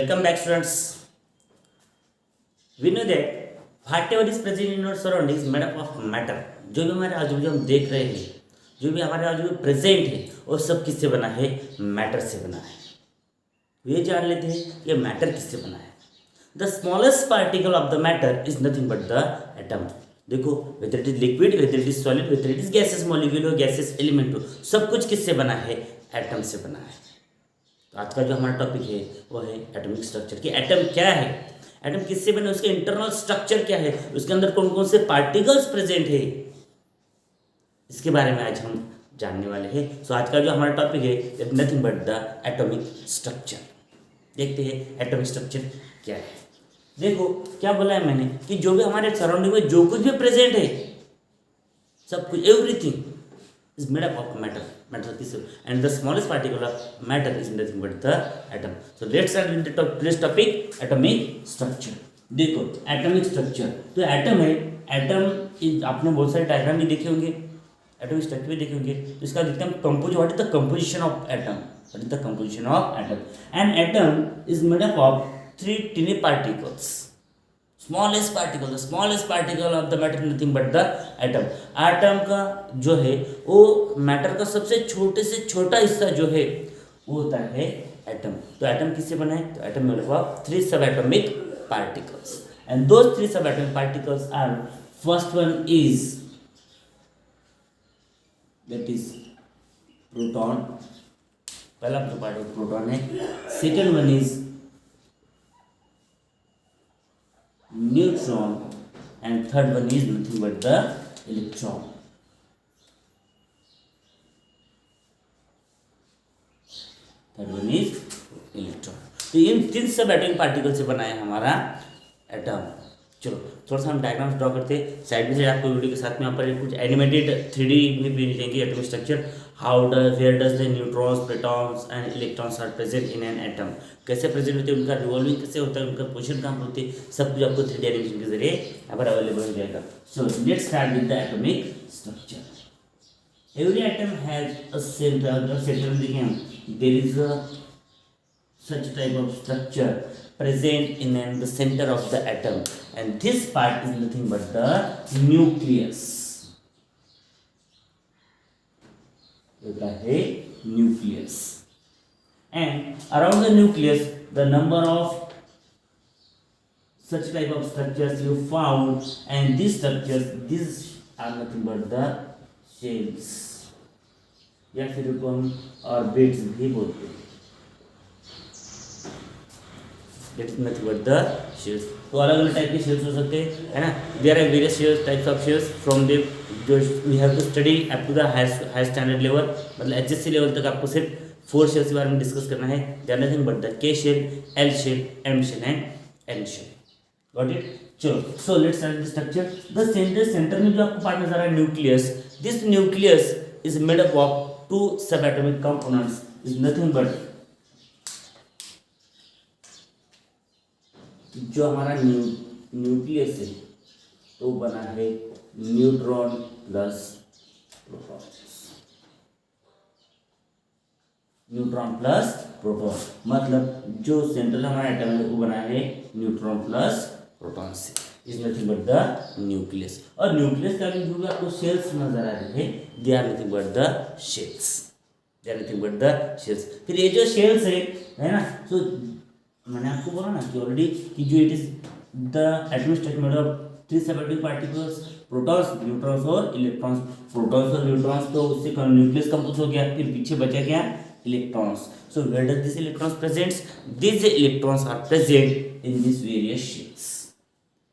Welcome back, students. We know that whatever is present in our surroundings is made up of matter. जो भी हमारे आजू बाजू हम देख रहे हैं, जो भी हमारे आजू प्रेजेंट है, वो सब किससे बना है? मैटर से बना है. ये जान लेते हैं कि मैटर किससे बना है. The smallest particle of the matter is nothing but the atom. देखो, whether it is liquid, whether it is solid, whether it is gases molecule हो, गैसेस एलिमेंट हो, सब कुछ किससे बना है? एटम से बना है. तो आज का जो हमारा टॉपिक है वो है एटॉमिक स्ट्रक्चर. कि एटम क्या है, एटम किससे बने, उसके इंटरनल स्ट्रक्चर क्या है, उसके अंदर कौन कौन से पार्टिकल्स प्रेजेंट है, इसके बारे में आज हम जानने वाले हैं. सो आज का जो हमारा टॉपिक है nothing but the atomic structure. देखते हैं एटॉमिक स्ट्रक्चर क्या है. देखो क्या बोला है मैंने कि जो भी हमारे सराउंडिंग में जो कुछ भी प्रेजेंट है, सब कुछ, everything is made up of matter. Matter is, and the smallest particle of matter is nothing but the atom. So let's start with the today's topic, atomic structure. देखो एटॉमिक स्ट्रक्चर, तो atom है, atom आपने बहुत सारे diagram भी देखे होंगे, atomic structure भी देखे होंगे. तो इसका देखते हैं compose, what is the composition of atom, what is the composition of atom. And atom is made up of 3 टिनी particles. Smallest particle, the smallest particle of the matter nothing but the atom. Atom का जो है वो matter का सबसे छोटे से छोटा हिस्सा जो है वो होता है एटम. तो एटम किससे बना है? तो atom made up of 3 subatomic particles. And those 3 subatomic particles are, first one is that is proton. पहला जो पार्टिकल प्रोटॉन है. Second one is neutron, and third one is nothing but the electron. Third one is electron. तो इन 3 सब atomic particle से बना है हमारा atom. चलो थोड़ा सा हम डायग्राम्स ड्रॉ करते हैं साइड बाई साइड. आपको वीडियो के साथ में यहाँ पर कुछ एनिमेटेड 3D में भी मिलेंगे atomic structure. How does, where does the neutrons, protons and electrons are present in an atom. कैसे प्रेजेंट होते हैं, उनका रिवॉल्विंग कैसे होता है, उनका पोजीशन कहाँ पर होती है, सब कुछ आपको 3D एनिमेशन के जरिए यहाँ पर अवेलेबल हो जाएगा. So let's start with the atomic structure. Every atom has a centre. Centre में देखिए हम, there is a such type of structure present in the center of the atom, and this part is nothing but the nucleus. होता है nucleus. And around the nucleus the number of such type of structures you found, and these structures, these are nothing but the shells, या फिर उनको हम orbits भी बोलते हैं. That is nothing but the shells. तो अलग अलग टाइप के शेल्स हो सकते हैं, है ना. There are various shells, types of shells from the जो we have to study up to the high standard level. मतलब HSC लेवल तक आपको सिर्फ 4 शेल्स के बारे में डिस्कस करना है. They are nothing but the K shell, L shell, M shell and N shell. Got it. चलो so let's start the structure. The centre में जो आपको पार्ट नजर आ रहा है nucleus, this nucleus is made up of 2 subatomic components. Is nothing but जो हमारा न्यूक्लियस है तो बना है neutron plus proton. Neutron plus proton मतलब जो सेंट्रल हमारा एटम है वो बना है न्यूट्रॉन प्लस प्रोटॉन से. Is nothing but the nucleus. और न्यूक्लियस के आगे जो भी आपको शेल्स नजर आ रहे हैं, they are nothing but the shells. They are nothing but the shells. फिर ये जो शेल्स है ना, तो मैंने आपको बोला ना कि ऑलरेडी कि जो it is the atomic structure made of 3 subatomic particles, protons, neutrons और इलेक्ट्रॉन्स. प्रोटॉन्स और न्यूट्रॉन्स तो उससे न्यूक्लियस कंपोज हो गया. फिर पीछे बचा क्या? Electrons. So where does this electrons presents? This electrons are present in this various shells.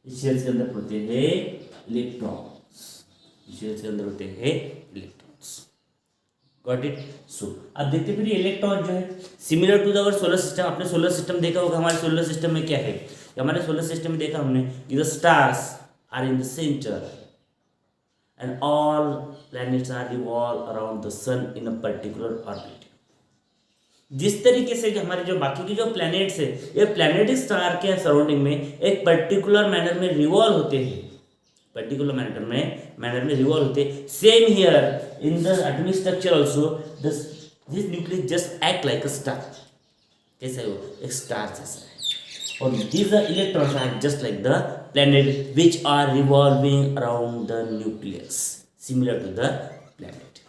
इस शेल्स के अंदर होते हैं इलेक्ट्रॉन्स. इस शेल्स के अंदर होते हैं इलेक्ट्रॉन्स. Got it. सो अब देखते फिर इलेक्ट्रॉन जो है similar to our solar system. आपने सोलर सिस्टम देखा होगा. हमारे सोलर सिस्टम में क्या है, हमारे सोलर सिस्टम में देखा हमने कि the stars are in the centre and all planets are revolve around the sun in a particular orbit. जिस तरीके से जो हमारे जो बाकी के जो प्लैनेट्स है, ये प्लैनेट स्टार के सराउंडिंग में एक पर्टिकुलर मैनर में रिवॉल्व होते हैं, पर्टिकुलर मैनर में रिवॉल्व होते. Same here in the atomic structure also this nucleus just act like a star. कैसा है वो? एक स्टार जैसा है. और these electrons are just like the planet which are revolving around the nucleus similar to the planet.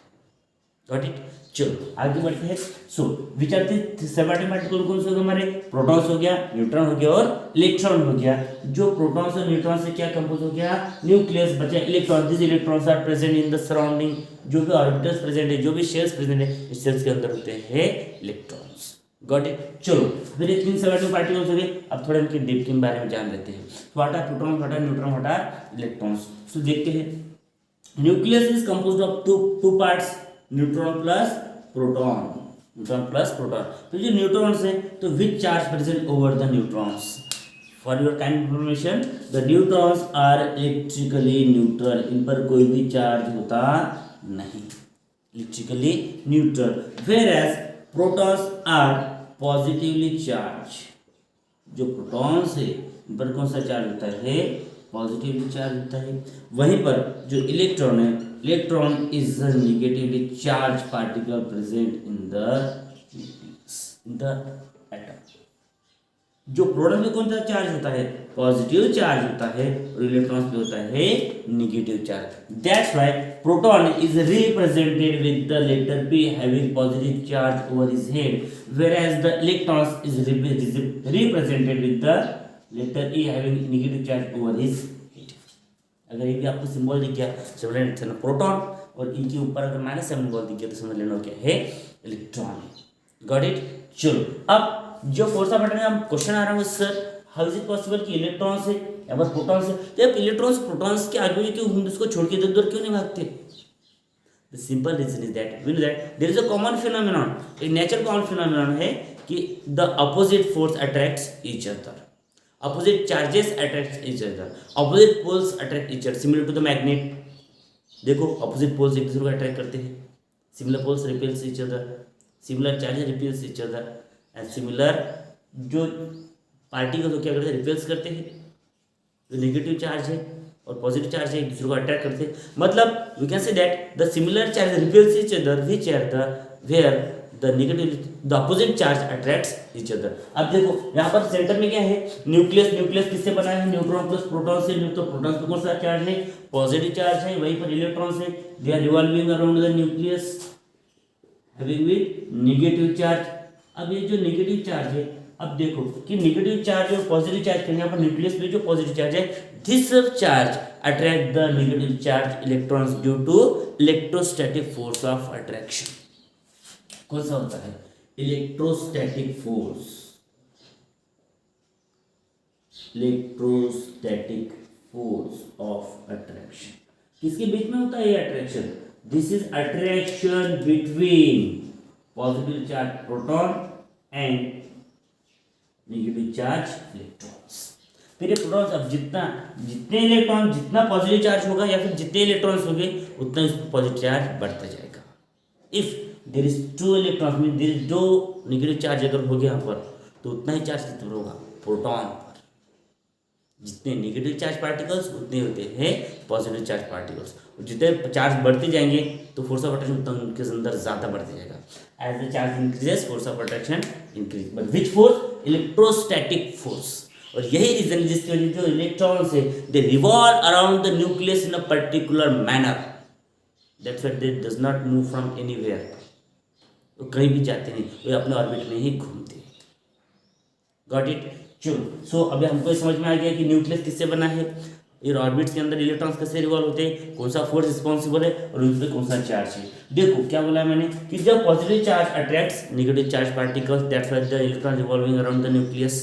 Got it? चलो आगे बढ़ते हैं. So which are the seven particle कौन से हो गए हमारे? प्रोटॉन्स हो गया, न्यूट्रॉन हो गया और इलेक्ट्रॉन हो गया. जो प्रोटॉन्स और न्यूट्रॉन से क्या कंपोज हो गया? न्यूक्लियस बचा. Electron, this electrons are present in the surrounding. जो भी ऑर्बिटल्स प्रेजेंट है, जो भी शेल्स प्रेजेंट है, इस शेल्स के अंदर होते हैं इलेक्ट्रॉन्स. Got it? चलो फिर ये तीन सेवन पार्टिकल्स हो गए. अब थोड़ा इनके डीप के बारे में जान लेते हैं. What are proton, what are neutron, what are electrons. So देखते हैं. Nucleus is composed of two parts, neutron plus proton. Neutron plus proton. तो जो न्यूट्रॉन्स है तो which charge present over the neutrons? For your kind information, the neutrons are electrically neutral. इन पर कोई भी चार्ज होता नहीं, electrically neutral. Whereas protons are positively charge. जो प्रोटॉन्स है इन पर कौन सा चार्ज होता है? पॉजिटिवली चार्ज होता है. वहीं पर जो इलेक्ट्रॉन है, electron is a negatively charge particle present in the atom. जो प्रोटॉन में कौन सा चार्ज होता है? पॉजिटिव चार्ज होता है और इलेक्ट्रॉन पे होता है negative charge. That's why proton is represented with the letter P having positive charge over his head, whereas the electrons is represented with the letter E having negative charge over his head. अगर ये भी आपको symbol दिख गया, समझ लेना proton, और इनके ऊपर अगर माइनस सिंबल दिख गया तो समझ लेना क्या है? इलेक्ट्रॉन. Got it? चलो अब जो फोर्स ऑफ अट्रैक्शन में क्वेश्चन आ रहा है sir, how is it possible कि इलेक्ट्रॉन्स है या बस प्रोटॉन्स है? तो अब इलेक्ट्रॉन्स प्रोटॉन्स के आगे क्यों हम इसको छोड़ के इधर उधर क्यों नहीं भागते? The simple reason is that we know that there is a common phenomenon. एक नेचर कॉमन फिनोमेनन है कि the opposite force attracts each other. Opposite charges attract each other. Opposite poles attract each other. Similar to the magnet. देखो opposite poles एक दूसरे को attract करते हैं. Similar poles repels each other. Similar charges repels each other. And similar जो particles को क्या करते हैं? Repels करते हैं. जो negative charge है और positive charge है एक दूसरे को attract करते हैं. मतलब we can say that the similar charges repels each other, which are the where the negative the opposite charge attracts each other. अब देखो यहाँ पर सेंटर में क्या है? न्यूक्लियस. न्यूक्लियस किससे बना है? न्यूट्रॉन प्लस प्रोटॉन से. तो प्रोटॉन्स पे कौन सा चार्ज है? पॉजिटिव चार्ज है. वहीं पर इलेक्ट्रॉन्स है, they are revolving around the nucleus having with negative charge. अब ये जो नेगेटिव चार्ज है, अब देखो कि नेगेटिव चार्ज और पॉजिटिव चार्ज के यहाँ पर न्यूक्लियस पे जो पॉजिटिव चार्ज है, this charge attract the negative charge electrons due to electrostatic force of attraction. कौन सा होता है? Electrostatic force. Electrostatic force of attraction किसके बीच में होता है? ये attraction. This is attraction between positive charge proton and negative charge electrons. फिर ये प्रोटॉन्स अब जितने इलेक्ट्रॉन जितना पॉजिटिव चार्ज होगा या फिर जितने इलेक्ट्रॉन्स होंगे उतना इसको पॉजिटिव चार्ज बढ़ता जाएगा. If there is two electrons mean there is दो नेगेटिव चार्ज अगर हो गया यहाँ पर तो उतना ही चार्ज कितना होगा? प्रोटॉन पर. जितने नेगेटिव चार्ज पार्टिकल्स उतने होते हैं पॉजिटिव चार्ज पार्टिकल्स. और जितने चार्ज बढ़ते जाएंगे तो फोर्स ऑफ अट्रैक्शन उतना उनके अंदर ज़्यादा बढ़ते जाएगा. As the charge increases force of attraction increase. But which force? Electrostatic force. और यही रीजन जिसकी वजह जो इलेक्ट्रॉन्स है they revolve around the nucleus in a particular manner. That's why they does not move from anywhere. वो कहीं भी जाते नहीं, वो अपने ऑर्बिट में ही घूमते हैं. Got it? चलो सो अभी हमको समझ में आ गया कि न्यूक्लियस किससे बना है, ये ऑर्बिट्स के अंदर इलेक्ट्रॉन्स कैसे रिवॉल्व होते हैं, कौन सा फोर्स रिस्पॉन्सिबल है और उन पर कौन सा चार्ज है. देखो क्या बोला मैंने कि जब positive charge attracts negative charge particles, that's why the electron revolving around the nucleus.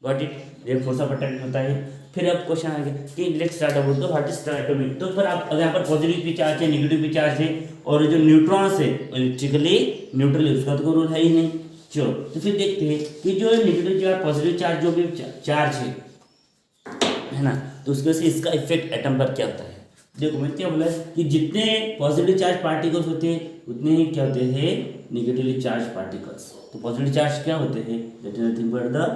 Got it? ये फोर्स ऑफ अट्रैक्शन होता है. फिर अब क्वेश्चन आ गया कि let's start about the what is atomic. तो फिर आप अगर यहाँ पर पॉजिटिव भी चार्ज है नेगेटिव भी चार्ज है और जो न्यूट्रॉन्स है इलेक्ट्रिकली न्यूट्रल है, उसका तो कोई रोल है ही नहीं. चलो तो फिर देखते हैं कि जो नेगेटिव चार्ज पॉजिटिव चार्ज जो भी चार्ज है ना, तो उसकी वजह से इसका इफेक्ट एटम पर क्या होता है. देखो मैं क्या बोला कि जितने पॉजिटिव चार्ज पार्टिकल्स होते हैं उतने ही क्या होते हैं? Negatively charge particles. तो पॉजिटिव चार्ज क्या होते हैं? That is nothing but the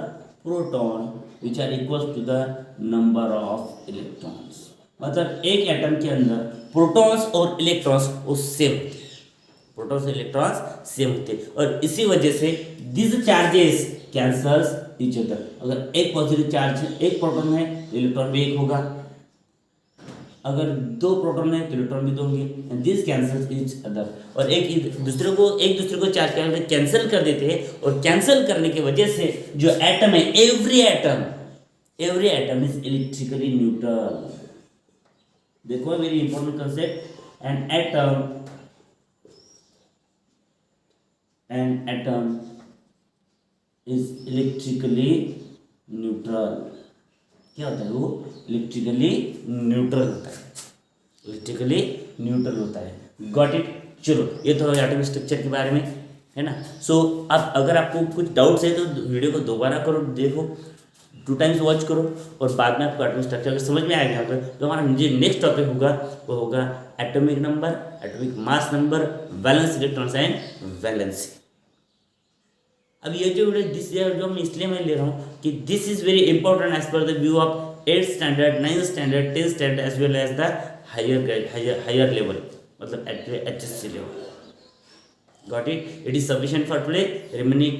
proton which are equal to the number of electrons. मतलब एक एटम के अंदर प्रोटॉन्स और इलेक्ट्रॉन्स वो सेम होते हैं. प्रोटॉन्स और इलेक्ट्रॉन्स सेम होते हैं और इसी वजह से this charges cancels each other. अगर एक पॉजिटिव चार्ज एक प्रोटॉन है तो इलेक्ट्रॉन भी एक होगा, अगर दो प्रोटॉन है तो इलेक्ट्रॉन भी दो होंगे, and this cancels each other. और एक दूसरे को चार्ज क्या करते हैं, कैंसिल कर देते हैं, और कैंसिल करने की वजह से जो एटम है, every atom is electrically neutral. देखो very important concept, an atom is electrically neutral. क्या होता है वो, इलेक्ट्रिकली न्यूट्रल होता है, इलेक्ट्रिकली न्यूट्रल होता है। Got it. चलो ये तो एटॉमिक स्ट्रक्चर के बारे में है ना। सो अब अगर आपको कुछ डाउट्स है तो वीडियो को दोबारा करो, देखो 2 टाइम्स वॉच करो, और बाद में आपको एटॉमिक स्ट्रक्चर समझ में आएगा तो हमारा जो नेक्स्ट टॉपिक होगा वो होगा atomic number, atomic mass number, valence electrons and valency. अब ये जो जो मैं इसलिए मैं ले रहा हूँ कि this is very important as per the view of 8th standard, 9th standard, 10th standard as well as the higher level, मतलब at HSC level. Got it. It is sufficient for today. Remaining